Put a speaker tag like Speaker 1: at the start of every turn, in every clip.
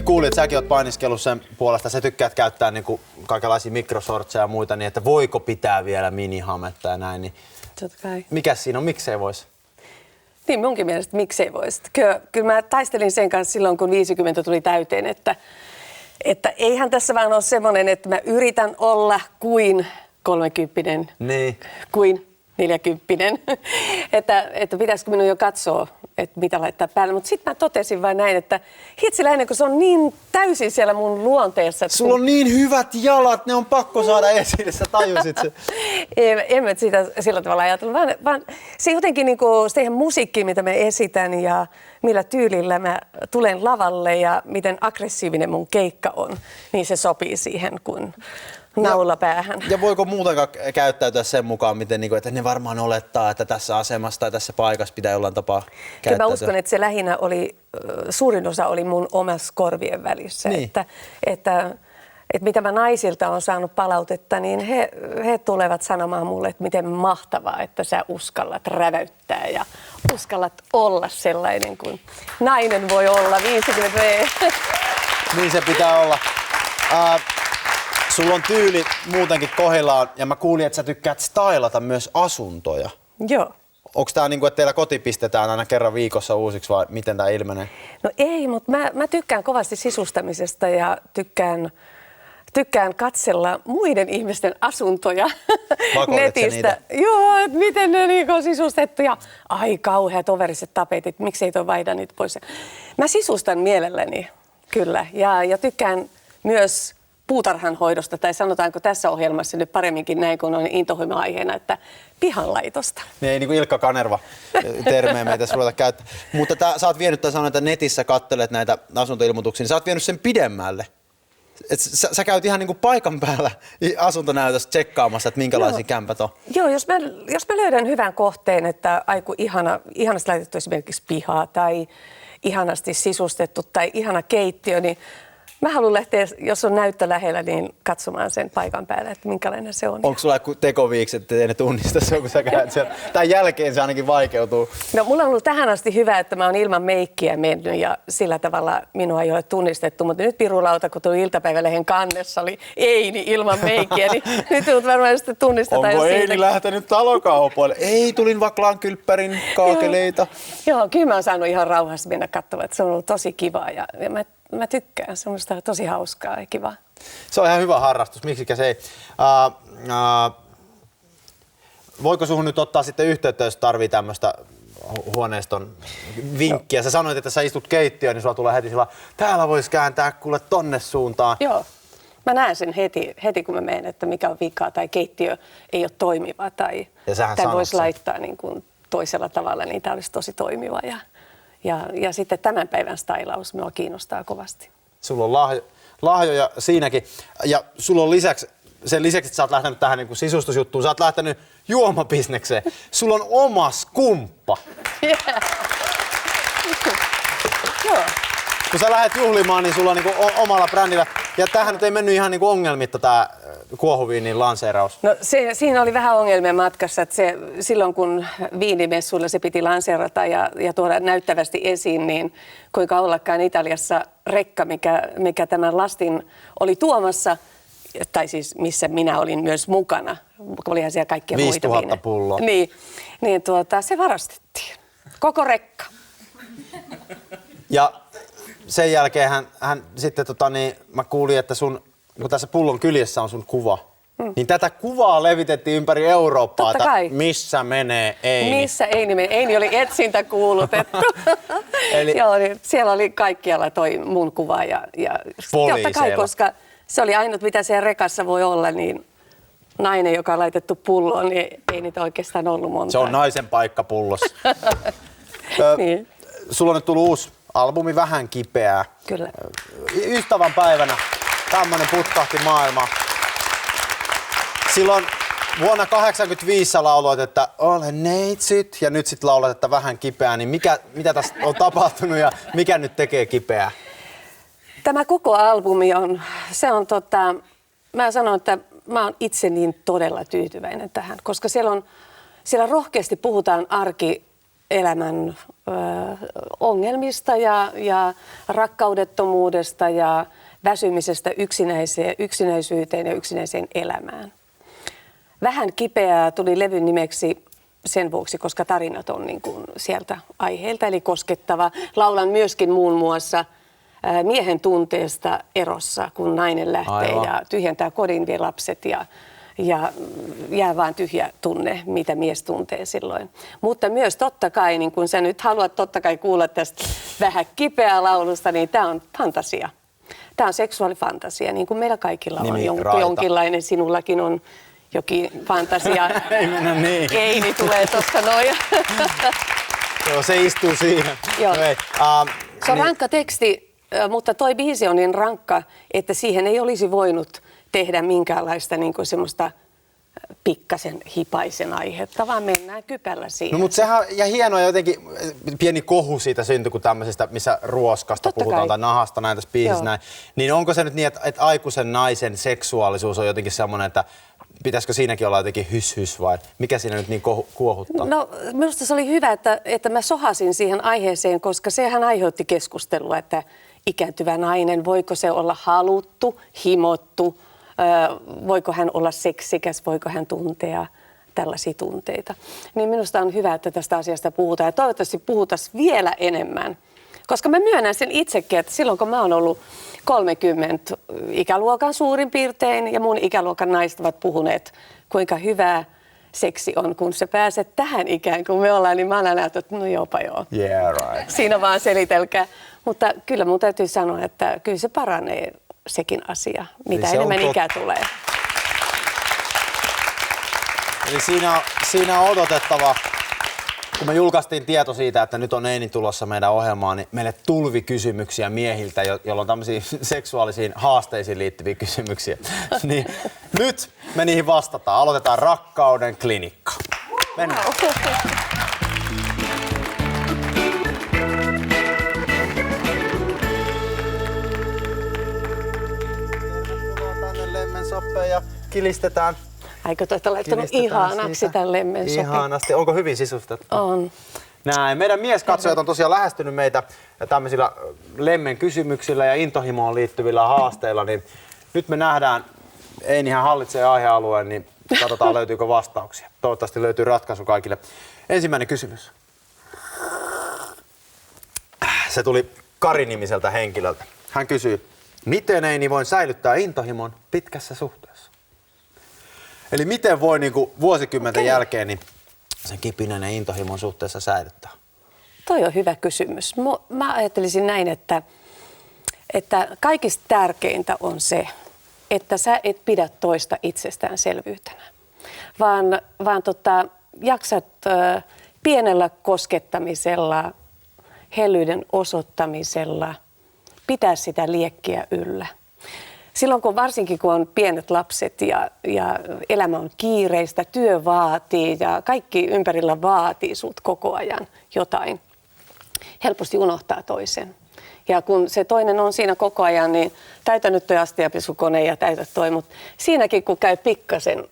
Speaker 1: kuulin, että säkin oot painiskellut sen puolesta. Sä tykkäät käyttää niinku kaikenlaisia mikrosortseja ja muita, niin että voiko pitää vielä minihametta ja näin. Niin
Speaker 2: totta kai.
Speaker 1: mikäs siinä on? Miksei vois?
Speaker 2: Niin munkin mielestä miksei voisi. Kyllä mä taistelin sen kanssa silloin, kun 50 tuli täyteen, että eihän tässä vaan ole semmoinen, että mä yritän olla kuin 30,
Speaker 1: niin.
Speaker 2: kuin 40, että pitäisikö minun jo katsoa, että mitä laittaa päälle. Mutta sitten mä totesin vain näin, että hitsiläinen, kun se on niin täysin siellä mun luonteessa.
Speaker 1: Sulla on niin hyvät jalat, ne on pakko saada esille, sä tajusit se.
Speaker 2: En mä sitä sillä tavalla ajatellut, vaan se jotenkin niin kuin siihen musiikkiin, mitä mä esitän ja millä tyylillä mä tulen lavalle ja miten aggressiivinen mun keikka on, niin se sopii siihen kuin naula päähän.
Speaker 1: Ja voiko muutenkaan käyttäytyä sen mukaan, miten, että ne varmaan olettaa, että tässä asemassa tai tässä paikassa pitää jollain tapaa käyttäytyä?
Speaker 2: Kyllä mä uskon, että se lähinnä oli, suurin osa oli mun omassa korvien välissä.
Speaker 1: Niin.
Speaker 2: Että mitä mä naisilta on saanut palautetta, niin he tulevat sanomaan mulle, että miten mahtavaa, että sä uskallat räväyttää ja uskallat olla sellainen kuin nainen voi olla 50V.
Speaker 1: Niin se pitää olla. Sulla on tyyli muutenkin kohdillaan ja mä kuulin, että sä tykkäät stylata myös asuntoja.
Speaker 2: Joo.
Speaker 1: Onko tää niinku, että teillä koti pistetään aina kerran viikossa uusiksi vai miten tää ilmenee?
Speaker 2: No ei, mutta mä tykkään kovasti sisustamisesta ja tykkään katsella muiden ihmisten asuntoja netistä. Joo, että miten ne niinku on sisustettu ja ai kauheat overiset tapetit, miksei toi vaihda niitä pois. Mä sisustan mielelläni, kyllä, ja tykkään myös puutarhanhoidosta, tai sanotaanko tässä ohjelmassa nyt paremminkin näin, kun on intohimo-aiheena, että pihanlaitosta.
Speaker 1: Niin ei niin kuin Ilkka Kanerva termejä meitä ruveta käyttää. Mutta sä oot vienyt, tai sanoin, että netissä kattelet näitä asuntoilmoituksia, niin sä oot vienyt sen pidemmälle. Et sä käyt ihan niin kuin paikan päällä asuntonäytössä tsekkaamassa, että minkälaisia kämpät on.
Speaker 2: Joo, jos mä löydän hyvän kohteen, että aiku ihanasti laitettu esimerkiksi pihaa tai ihanasti sisustettu tai ihana keittiö, niin mä haluan lähteä, jos on näyttö lähellä, niin katsomaan sen paikan päälle, että minkälainen se on. Onko
Speaker 1: sulla tekoviiksi, että ei ne tunnista se, kun sä käyt siellä? Tämän jälkeen se ainakin vaikeutuu.
Speaker 2: No mulla on ollut tähän asti hyvä, että mä oon ilman meikkiä mennyt ja sillä tavalla minua ei ole tunnistettu. Mutta nyt pirulauta, kun tuli iltapäivälehen kannessa, oli Eini ilman meikkiä, niin nyt tulet varmaan sitten tunnistetaan.
Speaker 1: Onko Eini lähtenyt talokaupoille? Ei, tulin Vaklaan kylppärin kaakeleita.
Speaker 2: Joo, kyllä mä oon saanut ihan rauhassa mennä katsomaan, että se on ollut tosi kivaa ja mä tykkään, se on musta tosi hauskaa ja kivaa.
Speaker 1: Se on ihan hyvä harrastus, miksikä se ei. Voiko suhun nyt ottaa sitten yhteyttä, jos tarvii tämmöistä huoneiston vinkkiä? Sä sanoit, että sä istut keittiöön, niin sulla tulee heti sillä, täällä voisi kääntää kuule tonne suuntaan.
Speaker 2: Joo, mä näen sen heti kun mä menen, että mikä on vikaa tai keittiö ei ole toimiva tai voisi laittaa niin kuin toisella tavalla, niin tää olisi tosi toimiva. Ja sitten tämän päivän stylaus minua kiinnostaa kovasti.
Speaker 1: Sulla on lahjoja siinäkin. Ja sulla on sen lisäksi, että sä oot lähtenyt tähän niin kuin sisustusjuttuun, sä oot lähtenyt juomabisnekseen. Sulla on oma skumppa.
Speaker 2: Yeah. Joo.
Speaker 1: Kun sä lähdet juhlimaan, niin sulla on niin kuin omalla brändillä. Ja tämähän nyt ei mennyt ihan niin kuin ongelmitta tää kuohuviinin lanseeraus.
Speaker 2: No siinä oli vähän ongelmia matkassa, että silloin kun viinimessuilla se piti lanseerata ja tuoda näyttävästi esiin, niin kuinka ollakaan Italiassa rekka, mikä tämän lastin oli tuomassa, tai siis missä minä olin myös mukana, olihan siellä kaikkia muita
Speaker 1: 5000 pulloa.
Speaker 2: Niin se varastettiin. Koko rekka.
Speaker 1: Ja sen jälkeen hän sitten mä kuulin, että kun tässä pullon kyljessä on sun kuva, niin tätä kuvaa levitettiin ympäri Eurooppaa, että missä menee Eini.
Speaker 2: Missä Eini menee? Eini oli etsintä kuulutettu. Joo, niin siellä oli kaikkialla toi mun kuva ja totta kai, koska se oli ainut mitä siellä rekassa voi olla, niin nainen, joka on laitettu pulloon, niin ei niitä oikeastaan ollut monta.
Speaker 1: Se on naisen paikka pullossa.
Speaker 2: Niin.
Speaker 1: Sulla on nyt tullut uusi albumi, vähän kipeää.
Speaker 2: Kyllä.
Speaker 1: Ystävän päivänä tämmönen putkahti maailma. Silloin vuonna 1985 sä lauloit, että olen neitsyt ja nyt sit laulat, että vähän kipeää. Niin mitä tässä on tapahtunut ja mikä nyt tekee kipeää?
Speaker 2: Tämä koko albumi on mä sanon, että mä oon itse niin todella tyytyväinen tähän, koska siellä rohkeasti puhutaan elämän ongelmista ja rakkaudettomuudesta ja väsymisestä yksinäisyyteen ja yksinäiseen elämään. Vähän kipeää tuli levyn nimeksi sen vuoksi, koska tarinat on niin kuin sieltä aiheelta, eli koskettava. Laulan myöskin muun muassa miehen tunteesta erossa, kun nainen lähtee ja tyhjentää kodin, vie lapset ja jää vaan tyhjä tunne, mitä mies tuntee silloin. Mutta myös totta kai, niin kun sä nyt haluat totta kai kuulla tästä vähän kipeää laulusta, niin tämä on fantasia. Tämä on seksuaalifantasia, niin kuin meillä kaikilla on jonkinlainen, sinullakin on jokin fantasia.
Speaker 1: Ei mennä niin.
Speaker 2: Eini tulee tosta noin.
Speaker 1: Joo, se istuu siihen.
Speaker 2: Joo. Se on
Speaker 1: niin.
Speaker 2: rankka teksti, mutta toi biisi on niin rankka, että siihen ei olisi voinut tehdä minkäänlaista niin kuin semmoista pikkasen hipaisen aihetta, vaan mennään kypällä siihen.
Speaker 1: No mutta sehän, ja hienoa jotenkin, pieni kohu siitä syntyi, kun tämmöisestä, missä ruoskasta totta puhutaan kai. Tai nahasta näin tässä biisissä näin. Niin onko se nyt niin, että aikuisen naisen seksuaalisuus on jotenkin semmoinen, että pitäisikö siinäkin olla jotenkin hys vai mikä siinä nyt niin kuohuttaa?
Speaker 2: No minusta se oli hyvä, että mä sohasin siihen aiheeseen, koska sehän aiheutti keskustelua, että ikääntyvä nainen, voiko se olla haluttu, himottu, voiko hän olla seksikäs, voiko hän tuntea tällaisia tunteita. Niin minusta on hyvä, että tästä asiasta puhutaan ja toivottavasti puhutaan vielä enemmän. Koska mä myönnän sen itsekin, että silloin kun mä oon ollut 30 ikäluokan suurin piirtein ja mun ikäluokan naiset ovat puhuneet, kuinka hyvää seksi on, kun sä pääset tähän ikään kuin me ollaan, niin mä aina näytän, että no jopa joo.
Speaker 1: Yeah, right.
Speaker 2: Siinä vaan selitelkää. Mutta kyllä mun täytyy sanoa, että kyllä se paranee sekin asia, mitä
Speaker 1: Eli
Speaker 2: enemmän ikää tulee.
Speaker 1: Eli siinä on odotettava, kun me julkaistiin tieto siitä, että nyt on Eini tulossa meidän ohjelmaan, niin meille tulvi kysymyksiä miehiltä, joilla on tämmöisiä seksuaalisiin haasteisiin liittyviä kysymyksiä. Niin nyt me niihin vastataan. Aloitetaan Rakkauden klinikka. Mennään. Lemmensoppeen ja kilistetään.
Speaker 2: Eikö te olette laittanut ihanaksi tämän lemmensopin?
Speaker 1: Ihanasti. Onko hyvin sisustettu?
Speaker 2: On.
Speaker 1: Näin. Meidän mieskatsojat on tosiaan lähestynyt meitä tämmöisillä lemmen kysymyksillä ja intohimoon liittyvillä haasteilla. Niin nyt me nähdään, Einihän hallitsee aihealueen, niin katsotaan löytyykö vastauksia. Toivottavasti löytyy ratkaisu kaikille. Ensimmäinen kysymys. Se tuli Kari-nimiseltä henkilöltä. Hän kysyy, miten Eini voi säilyttää intohimon pitkässä suhteessa? Eli miten voi niinku vuosikymmenten jälkeen niin sen kipinän ja intohimon suhteessa säilyttää?
Speaker 2: Toi on hyvä kysymys. Mä ajattelisin näin, että kaikista tärkeintä on se, että sä et pidä toista itsestäänselvyytenä, vaan jaksat pienellä koskettamisella, hellyyden osoittamisella pitää sitä liekkiä yllä. Silloin varsinkin kun on pienet lapset ja elämä on kiireistä, työ vaatii ja kaikki ympärillä vaatii sut koko ajan jotain, helposti unohtaa toisen. Ja kun se toinen on siinä koko ajan, niin täytä nyt toi astiapesukone ja täytä toi, mutta siinäkin kun käy pikkasen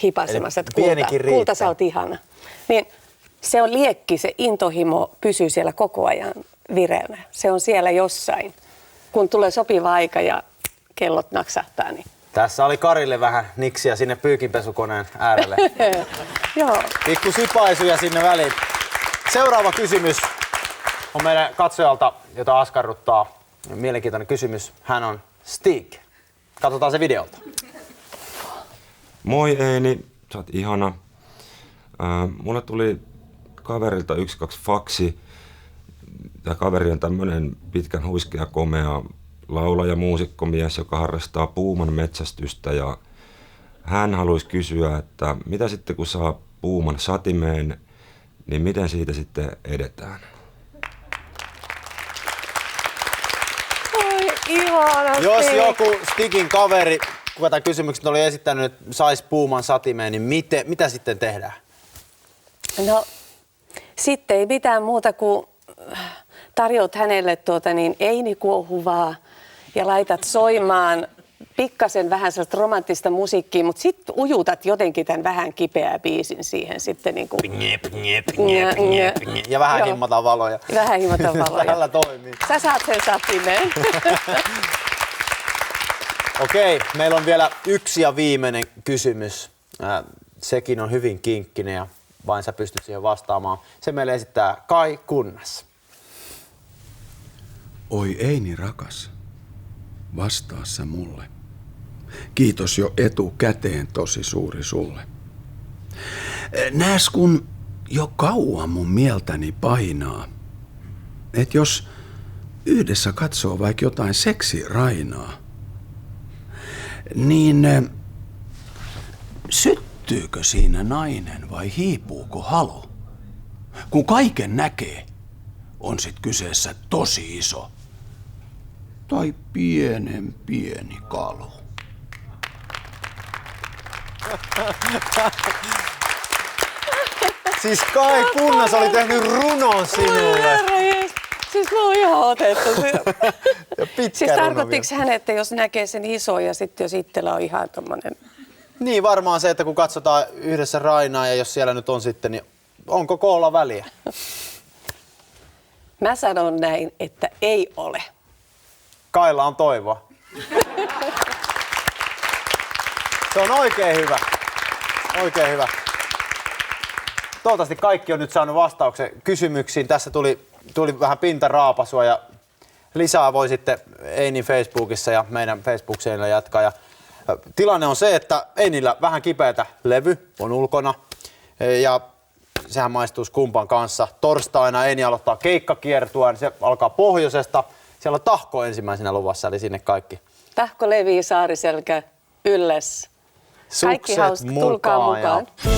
Speaker 2: hipaisemassa, että kulta sä oot ihana, niin se on liekki, se intohimo pysyy siellä koko ajan vireänä. Se on siellä jossain, kun tulee sopiva aika ja kellot naksahtaa. Niin.
Speaker 1: Tässä oli Karille vähän niksiä sinne pyykinpesukoneen äärelle.
Speaker 2: Joo.
Speaker 1: Pikku sipaisuja sinne väliin. Seuraava kysymys on meidän katsojalta, jota askarruttaa. Mielenkiintoinen kysymys. Hän on Stig. Katsotaan se videolta.
Speaker 3: Moi Eini, sä oot ihana. Mulle tuli kaverilta 1-2 faksi. Tämä kaveri on tämmönen pitkän huiskea komea laulaja, muusikkomies, joka harrastaa puuman metsästystä ja hän haluaisi kysyä, että mitä sitten kun saa puuman satimeen, niin miten siitä sitten edetään?
Speaker 2: Oi, ihanasti.
Speaker 1: Jos joku Stigin kaveri, kuka tämän kysymyksen oli esittänyt, että saisi puuman satimeen, niin mitä sitten tehdään?
Speaker 2: No, sitten ei mitään muuta kuin tarjoat hänelle Eini kuohuvaa ja laitat soimaan pikkasen vähän sellaista romanttista musiikkia, mutta sitten ujutat jotenkin tämän vähän kipeää biisin siihen sitten niinku.
Speaker 1: Ja vähän himmataan valoja.
Speaker 2: Vähän himmataan valoja.
Speaker 1: Tällä toimii.
Speaker 2: Sä saat sen satimeen.
Speaker 1: Okei, meillä on vielä yksi ja viimeinen kysymys. Sekin on hyvin kinkkinen ja vain sä pystyt siihen vastaamaan. Se meille esittää Kai Kunnas.
Speaker 4: Oi Eini rakas, vastaa sä mulle. Kiitos jo etukäteen tosi suuri sulle. Nääs kun jo kauan mun mieltäni painaa, et jos yhdessä katsoo vaikka jotain seksirainaa, niin syttyykö siinä nainen vai hiipuuko halu? Kun kaiken näkee, on sit kyseessä tosi iso tai pienen pieni kalu.
Speaker 1: Siis Kai Kunnas oli tehnyt runon sinulle.
Speaker 2: Siis mä oon ihan otettu.
Speaker 1: Ja pitkä
Speaker 2: Siis
Speaker 1: runo
Speaker 2: tarkoittiko
Speaker 1: vielä.
Speaker 2: hän, että jos näkee sen iso ja sitten jos itsellä on ihan tommonen.
Speaker 1: Niin varmaan se, että kun katsotaan yhdessä Rainaa ja jos siellä nyt on sitten, niin onko koolla väliä?
Speaker 2: Mä sanon näin, että ei ole.
Speaker 1: Kailla on toivoa. Se on oikein hyvä. Oikein hyvä. Toivottavasti kaikki on nyt saanut vastauksen kysymyksiin. Tässä tuli vähän pintaraapasua ja lisää voi sitten Einin Facebookissa ja meidän Facebook-seinillä jatkaa. Ja tilanne on se, että Einillä vähän kipeätä levy on ulkona ja sehän maistuisi kumpan kanssa. Torstaina Eini aloittaa keikkakiertueen, se alkaa pohjoisesta. Siellä on Tahko ensimmäisenä luvassa, eli sinne kaikki.
Speaker 2: Tahko, Levi, Saariselkä, Ylläs. Kaikki
Speaker 1: Sukset
Speaker 2: hauska, tulkaa mukaan.
Speaker 1: Ja